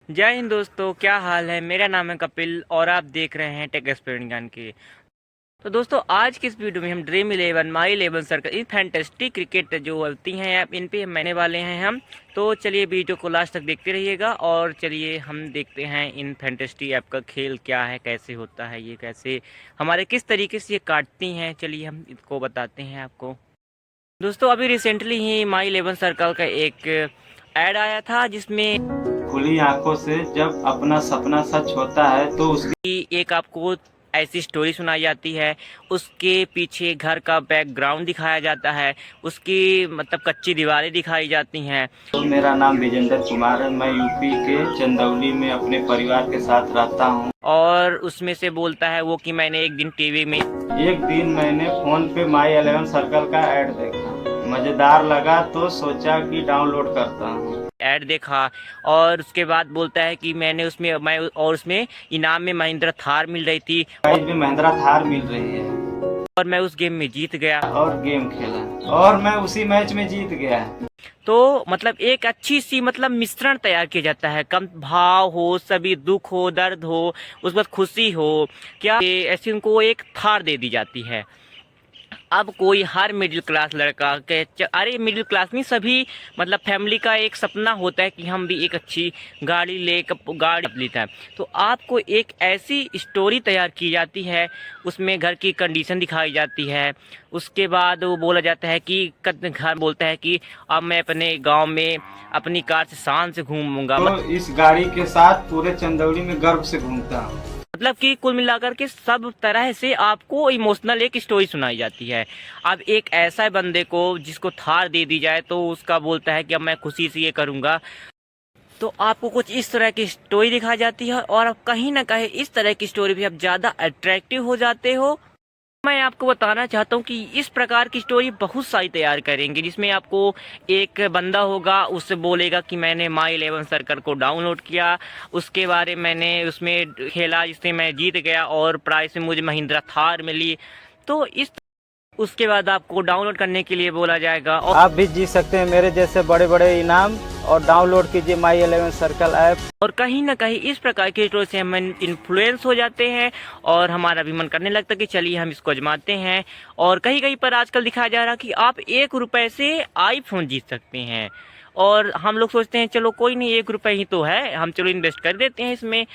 जय हिंद दोस्तों, क्या हाल है। मेरा नाम है कपिल और आप देख रहे हैं टेक एक्सपर्ट ज्ञान के। तो दोस्तों, आज की इस वीडियो में हम ड्रीम 11 माई 11 सर्कल इन फैंटेस्टिक क्रिकेट जो होती हैं ऐप, इन पे मैंने वाले हैं हम। तो चलिए वीडियो को लास्ट तक देखते रहिएगा और चलिए हम देखते हैं इन फैंटेस्टिक ऐप का खेल क्या है, कैसे होता है, ये कैसे हमारे किस तरीके से ये काटती हैं। चलिए हम इसको बताते हैं आपको। दोस्तों, अभी रिसेंटली ही माई 11 सर्कल का एक ऐड आया था जिसमें खुली आंखों से जब अपना सपना सच होता है तो उसकी कि एक आपको ऐसी स्टोरी सुनाई जाती है, उसके पीछे घर का बैकग्राउंड दिखाया जाता है, उसकी मतलब कच्ची दीवारें दिखाई जाती हैं। तो मेरा नाम विजेंद्र कुमार है। मैं यूपी के चंदौली में अपने परिवार के साथ रहता हूँ। और उसमें से बोलता है वो कि मैंने एक दिन टीवी में एक दिन मैंने फोन पे माई 11 सर्कल का ऐड देखा, मजेदार लगा तो सोचा कि डाउनलोड करता हूँ। ऐड देखा और उसके बाद बोलता है कि उसमें इनाम में महिंद्रा थार मिल रही थी प्राइज में महिंद्रा थार मिल रही है और मैं उस गेम में जीत गया और गेम खेला और मैं उसी मैच में जीत गया। तो मतलब एक अच्छी सी मतलब मिश्रण तैयार किया जाता है, कम भाव हो, सभी दुख हो, दर्द हो, उस वक्त खुशी हो, क्या ऐसी उनको एक थार दे दी जाती है। अब कोई हर मिडिल क्लास लड़का के अरे मिडिल क्लास नहीं, सभी मतलब फैमिली का एक सपना होता है कि हम भी एक अच्छी गाड़ी लेता है। तो आपको एक ऐसी स्टोरी तैयार की जाती है, उसमें घर की कंडीशन दिखाई जाती है। उसके बाद वो बोला जाता है कि घर बोलता है कि अब मैं अपने गांव में अपनी कार से शान से घूमूंगा। तो इस गाड़ी के साथ पूरे चंदौली में गर्व से घूमता हूँ। मतलब कि कुल मिलाकर के सब तरह से आपको इमोशनल एक स्टोरी सुनाई जाती है। अब एक ऐसा बंदे को जिसको थार दे दी जाए तो उसका बोलता है कि अब मैं खुशी से ये करूँगा। तो आपको कुछ इस तरह की स्टोरी दिखाई जाती है और अब कहीं ना कहीं इस तरह की स्टोरी भी आप ज़्यादा अट्रैक्टिव हो जाते हो। मैं आपको बताना चाहता हूँ कि इस प्रकार की स्टोरी बहुत सारी तैयार करेंगे, जिसमें आपको एक बंदा होगा, उससे बोलेगा कि मैंने माई 11 सर्कल को डाउनलोड किया, उसके बारे में मैंने उसमें खेला जिससे मैं जीत गया और प्राइस में मुझे महिंद्रा थार मिली। तो इस उसके बाद आपको डाउनलोड करने के लिए बोला जाएगा और आप भी जीत सकते हैं मेरे जैसे बड़े बड़े इनाम। और डाउनलोड कीजिए माई 11 सर्कल ऐप। कहीं ना कहीं इस प्रकार की स्टोरी से हम इन्फ्लुएंस हो जाते हैं और हमारा भी मन करने लगता है कि चलिए हम इसको आजमाते हैं। और कहीं कहीं पर आजकल दिखाया जा रहा है कि आप 1 रुपए से आईफोन जीत सकते हैं। और हम लोग सोचते हैं चलो कोई नहीं, 1 रुपए ही तो है, हम चलो इन्वेस्ट कर देते हैं इसमें,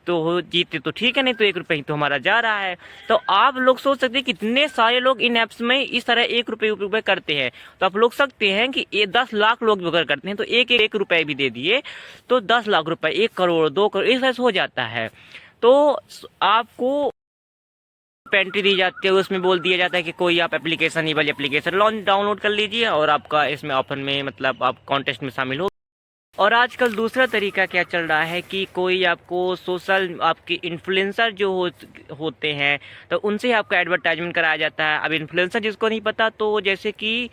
तो जीते तो ठीक है, नहीं तो 1 रुपए ही तो हमारा जा रहा है। तो आप लोग सोच सकते हैं कितने सारे लोग इन ऐप्स में इस तरह 1 रुपए करते हैं। तो आप लोग सकते हैं कि ये 10 लाख लोग अगर करते हैं तो एक एक रुपए भी दे दिए तो 10 लाख रुपए, 1 करोड़, 2 करोड़ इस तरह से हो जाता है। तो आपको पेंट्री दी जाती है, उसमें बोल दिया जाता है कि कोई आप एप्लीकेशन, ये वाली एप्लीकेशन लॉन्च डाउनलोड कर लीजिए और आपका इसमें ऑफर में मतलब आप कॉन्टेस्ट में शामिल हो। और आजकल दूसरा तरीका क्या चल रहा है कि कोई आपको सोशल आपके इन्फ्लुएंसर जो होते हैं तो उनसे आपका एडवर्टाइजमेंट कराया जाता है। अब इन्फ्लुएंसर जिसको नहीं पता, तो जैसे कि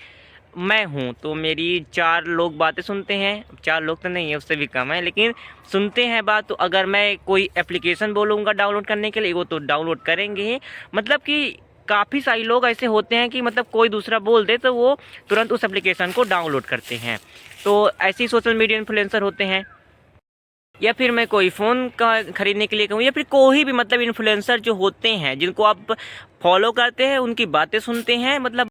मैं हूँ तो मेरी 4 लोग बातें सुनते हैं, 4 लोग तो नहीं है, उससे भी कम है, लेकिन सुनते हैं बात। तो अगर मैं कोई एप्लीकेशन बोलूँगा डाउनलोड करने के लिए, वो तो डाउनलोड करेंगे ही। मतलब कि काफ़ी सारे लोग ऐसे होते हैं कि मतलब कोई दूसरा बोल दे तो वो तुरंत उस एप्लीकेशन को डाउनलोड करते हैं। तो ऐसे ही सोशल मीडिया इन्फ्लुएंसर होते हैं। या फिर मैं कोई फ़ोन का ख़रीदने के लिए कहूँ, या फिर कोई भी मतलब इन्फ्लुएंसर जो होते हैं जिनको आप फॉलो करते हैं, उनकी बातें सुनते हैं। मतलब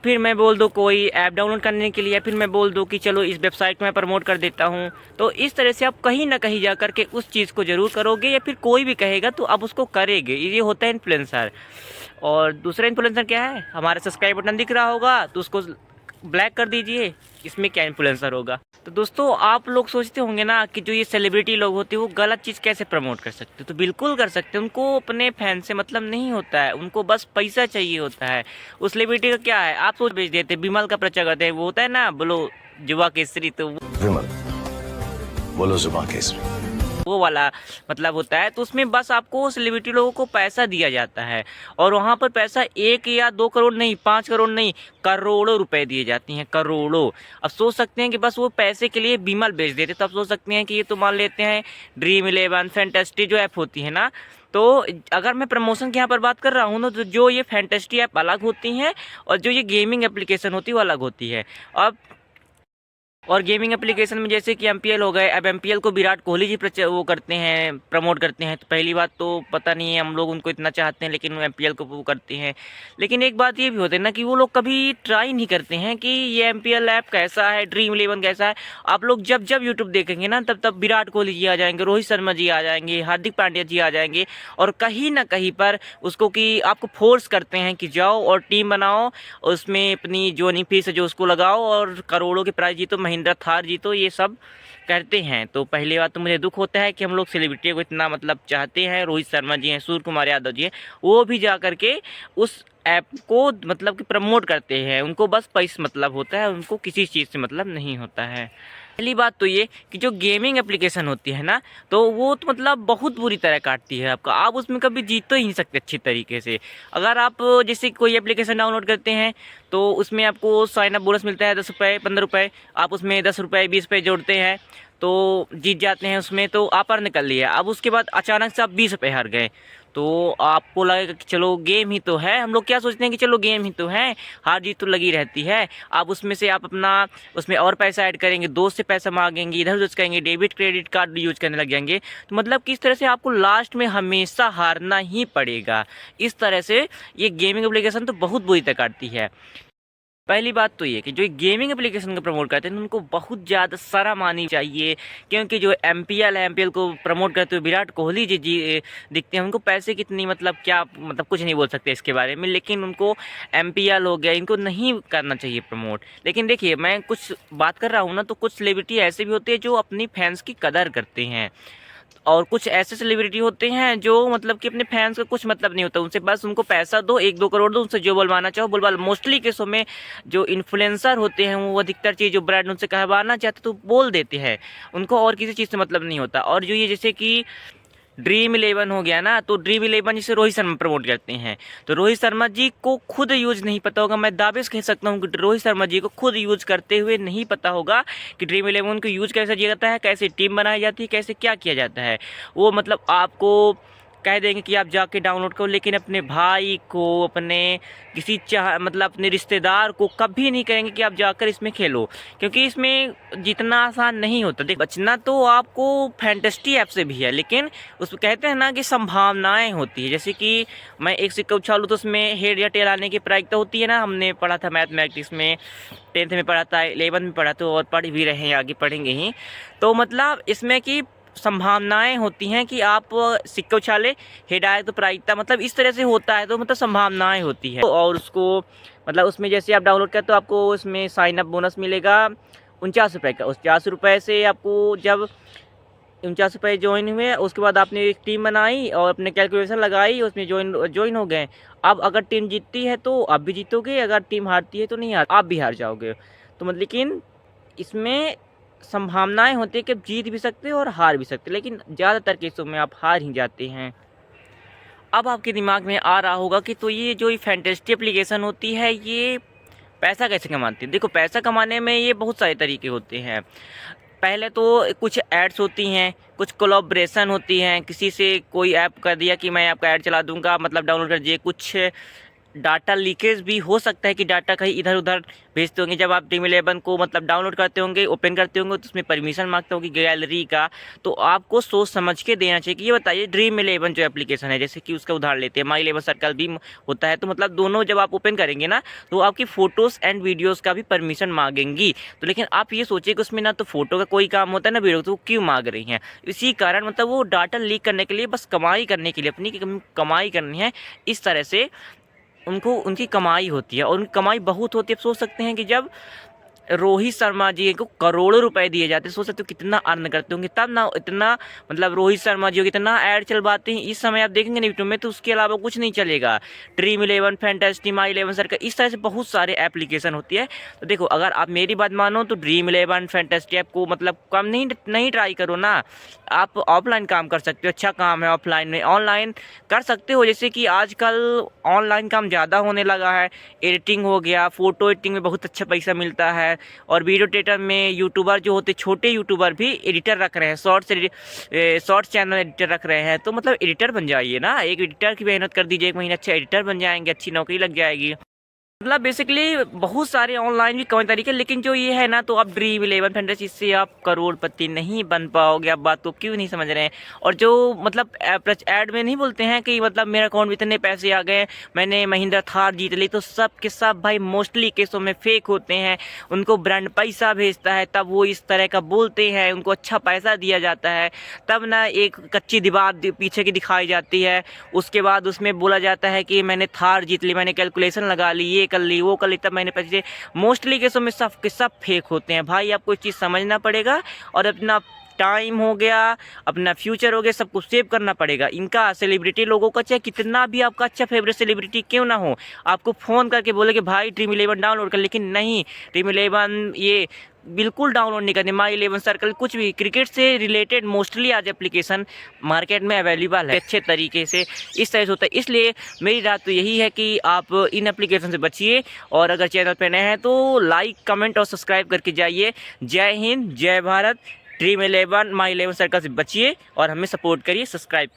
फिर मैं बोल दूँ कोई ऐप डाउनलोड करने के लिए, या फिर मैं बोल दूँ कि चलो इस वेबसाइट को मैं प्रमोट कर देता हूँ। तो इस तरह से आप कहीं ना कहीं जा कर के उस चीज़ को ज़रूर करोगे, या फिर कोई भी कहेगा तो आप उसको करेंगे। ये होता है इन्फ्लुएंसर। और दूसरा इन्फ्लुएंसर क्या है, हमारा सब्सक्राइब बटन दिख रहा होगा तो उसको ब्लैक कर दीजिए, इसमें क्या इन्फ्लुएंसर होगा। तो दोस्तों, आप लोग सोचते होंगे ना कि जो ये सेलिब्रिटी लोग होते हैं वो गलत चीज़ कैसे प्रमोट कर सकते हैं। तो बिल्कुल कर सकते हैं, उनको अपने फैन से मतलब नहीं होता है, उनको बस पैसा चाहिए होता है। उस सेलिब्रिटी का क्या है, आप सोच बेच देते, विमल का प्रचार करते हैं, वो होता है ना बोलो युवा केसरी, तो विमल बोलो जुबान केसरी। वो वाला मतलब होता है। तो उसमें बस आपको सेलिब्रिटी लोगों को पैसा दिया जाता है और वहाँ पर पैसा 1 या 2 करोड़ नहीं, 5 करोड़ नहीं, करोड़ों रुपए दिए जाती हैं, करोड़ों। अब सोच सकते हैं कि बस वो पैसे के लिए बीमल बेच देते। तो आप सोच सकते हैं कि ये तो मान लेते हैं ड्रीम 11 फैंटेस्टिक जो ऐप होती है ना, तो अगर मैं प्रमोशन की यहाँ पर बात कर रहा हूँ ना, तो जो ये फैंटेस्टिक ऐप अलग होती हैं और जो ये गेमिंग एप्लीकेशन होती है वो अलग होती है। अब और गेमिंग एप्लीकेशन में जैसे कि एमपीएल हो गए, अब एमपीएल को विराट कोहली जी वो करते हैं, प्रमोट करते हैं। तो पहली बात तो पता नहीं है हम लोग उनको इतना चाहते हैं, लेकिन वो एमपीएल को वो करते हैं। लेकिन एक बात ये भी होती है ना कि वो लोग कभी ट्राई नहीं करते हैं कि ये एमपीएल ऐप कैसा है, ड्रीम 11 कैसा है। आप लोग जब जब यूट्यूब देखेंगे ना, तब तब विराट कोहली जी आ जाएंगे, रोहित शर्मा जी आ जाएंगे, हार्दिक पांड्या जी आ जाएंगे, और कहीं ना कहीं पर उसको कि आपको फोर्स करते हैं कि जाओ और टीम बनाओ, उसमें अपनी जोइनिंग फीस है जो उसको लगाओ और करोड़ों के प्राइज जीतो, महिंद्रा थार जीतो, ये सब करते हैं। तो पहली बात तो मुझे दुख होता है कि हम लोग सेलिब्रिटी को इतना मतलब चाहते हैं। रोहित शर्मा जी हैं, सूर्य कुमार यादव जी हैं, वो भी जा करके उस ऐप को मतलब कि प्रमोट करते हैं। उनको बस पैसा मतलब होता है, उनको किसी चीज़ से मतलब नहीं होता है। पहली बात तो ये कि जो गेमिंग एप्लीकेशन होती है ना, तो वो तो मतलब बहुत बुरी तरह काटती है आपका। आप उसमें कभी जीत तो ही नहीं सकते अच्छी तरीके से। अगर आप जैसे कोई एप्लीकेशन डाउनलोड करते हैं तो उसमें आपको साइन अप बोनस मिलता है 10 रुपये 15 रुपये, आप उसमें 10 रुपये 20 रुपये जोड़ते हैं तो जीत जाते हैं उसमें, तो आप अर्न कर लिया। अब उसके बाद अचानक से आप 20 रुपये हार गए, तो आपको लगेगा कि चलो गेम ही तो है। हम लोग क्या सोचते हैं कि चलो गेम ही तो है, हार जीत तो लगी रहती है। आप उसमें से आप अपना उसमें और पैसा ऐड करेंगे, दोस्त से पैसा मांगेंगे, इधर उधर करेंगे, डेबिट क्रेडिट कार्ड यूज करने लग जाएंगे। तो मतलब किस तरह से आपको लास्ट में हमेशा हारना ही पड़ेगा। इस तरह से ये गेमिंग एप्लीकेशन तो बहुत बुरी तरह काटती है। पहली बात तो ये कि जो गेमिंग एप्लीकेशन को प्रमोट करते हैं उनको बहुत ज़्यादा शर्म आनी चाहिए, क्योंकि जो एमपीएल है, एमपीएल को प्रमोट करते हुए विराट कोहली जी दिखते हैं। उनको पैसे कितनी मतलब क्या मतलब कुछ नहीं बोल सकते इसके बारे में, लेकिन उनको एमपीएल हो गया, इनको नहीं करना चाहिए प्रमोट। लेकिन देखिए, मैं कुछ बात कर रहा हूँ ना, तो कुछ सेलिब्रिटी ऐसे भी होते हैं जो अपनी फैंस की कदर करते हैं, और कुछ ऐसे सेलिब्रिटी होते हैं जो मतलब कि अपने फैंस का कुछ मतलब नहीं होता उनसे, बस उनको पैसा दो, 1-2 करोड़ दो, उनसे जो बुलवाना चाहो बुलवा लो। मोस्टली केसों में जो इन्फ्लुएंसर होते हैं वो अधिकतर चीज़ जो ब्रांड उनसे कहवाना चाहते तो बोल देते हैं, उनको और किसी चीज़ से मतलब नहीं होता। और जो ये जैसे कि ड्रीम 11 हो गया ना, तो ड्रीम 11 जिसे रोहित शर्मा प्रमोट करते हैं, तो रोहित शर्मा जी को खुद यूज नहीं पता होगा। मैं दावे से कह सकता हूँ कि रोहित शर्मा जी को खुद यूज करते हुए नहीं पता होगा कि ड्रीम 11 को यूज कैसे किया जाता है, कैसे टीम बनाई जाती है, कैसे क्या किया जाता है। वो मतलब आपको कह देंगे कि आप जाके डाउनलोड करो, लेकिन अपने भाई को, अपने किसी मतलब अपने रिश्तेदार को कभी नहीं कहेंगे कि आप जाकर इसमें खेलो, क्योंकि इसमें जितना आसान नहीं होता। देख, बचना तो आपको फैंटेस्टी ऐप से भी है, लेकिन उसमें कहते हैं ना कि संभावनाएं होती है। जैसे कि मैं एक सिक्का उछालूँ तो उसमें हेड या टेल आने की प्रायिकता होती है ना, हमने पढ़ा था मैथमेटिक्स में, 10th में पढ़ा था, 11th में पढ़ा था, और पढ़ भी रहे हैं, आगे पढ़ेंगे ही। तो मतलब इसमें कि संभावनाएं होती हैं कि आप सिक्के उछाले, हेड आए तो प्रायिकता, मतलब इस तरह से होता है। तो मतलब संभावनाएं होती है, और उसको मतलब उसमें जैसे आप डाउनलोड करते हो तो आपको उसमें साइन अप बोनस मिलेगा 49 रुपये का। 49 रुपये से आपको जब 49 रुपये ज्वाइन हुए, उसके बाद आपने एक टीम बनाई और अपने कैलकुलेशन लगाई, उसमें ज्वाइन हो गए। अब अगर टीम जीतती है तो आप भी जीतोगे, अगर टीम हारती है तो नहीं, आप भी हार जाओगे। तो मतलब लेकिन इसमें संभावनाएं होती है कि आप जीत भी सकते हो और हार भी सकते हो, लेकिन ज़्यादातर केसों में आप हार ही जाते हैं। अब आपके दिमाग में आ रहा होगा कि तो ये जो फैंटेस्टी एप्लीकेशन होती है ये पैसा कैसे कमाती है। देखो, पैसा कमाने में ये बहुत सारे तरीके होते हैं। पहले तो कुछ एड्स होती हैं, कुछ कोलैबोरेशन होती हैं, किसी से कोई ऐप कर दिया कि मैं आपका ऐड चला दूंगा, मतलब डाउनलोड कर दीजिए। कुछ डाटा लीकेज भी हो सकता है कि डाटा कहीं इधर उधर भेजते होंगे। जब आप ड्रीम 11 को मतलब डाउनलोड करते होंगे, ओपन करते होंगे, तो उसमें परमिशन मांगते होंगे गैलरी का, तो आपको सोच समझ के देना चाहिए कि ये बताइए ड्रीम 11 जो एप्लीकेशन है, जैसे कि उसका उदाहरण लेते हैं, माई 11 सर्कल भी होता है, तो मतलब दोनों जब आप ओपन करेंगे ना, तो आपकी फ़ोटोज़ एंड वीडियोज़ का भी परमिशन मांगेंगी। तो लेकिन आप ये सोचिए कि उसमें ना तो फ़ोटो का कोई काम होता है ना वीडियो, तो वो क्यों मांग रही हैं। इसी कारण मतलब वो डाटा लीक करने के लिए, बस कमाई करने के लिए, अपनी कमाई करनी है, इस तरह से उनको उनकी कमाई होती है, और उनकी कमाई बहुत होती है। आप सोच सकते हैं कि जब रोहित शर्मा जी को करोड़ों रुपए दिए जाते हैं, सोच सकते हो कितना अर्न करते होंगे, तब ना इतना मतलब रोहित शर्मा जी को कितना ऐड चलवाते हैं। इस समय आप देखेंगे ना यूट्यूब में, तो उसके अलावा कुछ नहीं चलेगा। ड्रीम 11, फैंटेस्टी, माई 11 सर्कल, इस तरह से बहुत सारे एप्लीकेशन होती है। तो देखो, अगर आप मेरी बात मानो तो ड्रीम 11, फैंटेस्टी ऐप को मतलब कम नहीं ट्राई करो ना। आप ऑफलाइन काम कर सकते हो, अच्छा काम है ऑफलाइन में, ऑनलाइन कर सकते हो। जैसे कि आजकल ऑनलाइन काम ज़्यादा होने लगा है, एडिटिंग हो गया, फ़ोटो एडिटिंग में बहुत अच्छा पैसा मिलता है, और वीडियो एडिटर में यूट्यूबर जो होते, छोटे यूट्यूबर भी एडिटर रख रहे हैं, शॉर्ट्स चैनल एडिटर रख रहे हैं। तो मतलब एडिटर बन जाइए ना, एक एडिटर की मेहनत कर दीजिए, 1 महीना अच्छा एडिटर बन जाएंगे, अच्छी नौकरी लग जाएगी। मतलब बेसिकली बहुत सारे ऑनलाइन भी कमेंट तरीके, लेकिन जो ये है ना, तो आप ड्रीम 11 फैंटेसी, इससे आप करोड़पति नहीं बन पाओगे। आप बात को क्यों नहीं समझ रहे हैं? और जो मतलब ऐड में नहीं बोलते हैं कि मतलब मेरे अकाउंट में इतने पैसे आ गए, मैंने महिंद्रा थार जीत ली, तो सब के सब भाई मोस्टली केसों में फेक होते हैं। उनको ब्रांड पैसा भेजता है, तब वो इस तरह का बोलते हैं, उनको अच्छा पैसा दिया जाता है, तब ना एक कच्ची दीवार पीछे की दिखाई जाती है। उसके बाद उसमें बोला जाता है कि मैंने थार जीत ली, मैंने कैलकुलेशन लगा ली, ये कर ली, वो कर ली, तब मैंने पैसे। मोस्टली केसों में सब के सब फेक होते हैं भाई। आपको एक चीज़ समझना पड़ेगा और अपना टाइम हो गया, अपना फ्यूचर हो गया, सब कुछ सेव करना पड़ेगा। इनका सेलिब्रिटी लोगों का चाहे कितना भी आपका अच्छा फेवरेट सेलिब्रिटी क्यों ना हो, आपको फ़ोन करके बोले कि भाई ड्रीम 11 डाउनलोड कर, लेकिन नहीं, ड्रीम 11 ये बिल्कुल डाउनलोड नहीं करनी। माई 11 सर्कल, कुछ भी क्रिकेट से रिलेटेड मोस्टली आज एप्लीकेशन मार्केट में अवेलेबल है अच्छे तरीके से। इस तरह से होता है। इसलिए मेरी राय तो यही है कि आप इन एप्लीकेशन से बचिए, और अगर चैनल पे नए हैं तो लाइक, कमेंट और सब्सक्राइब करके जाइए। जय हिंद, जय भारत। ड्रीम 11 माई 11 सर्कल से बचिए और हमें सपोर्ट करिए, सब्सक्राइब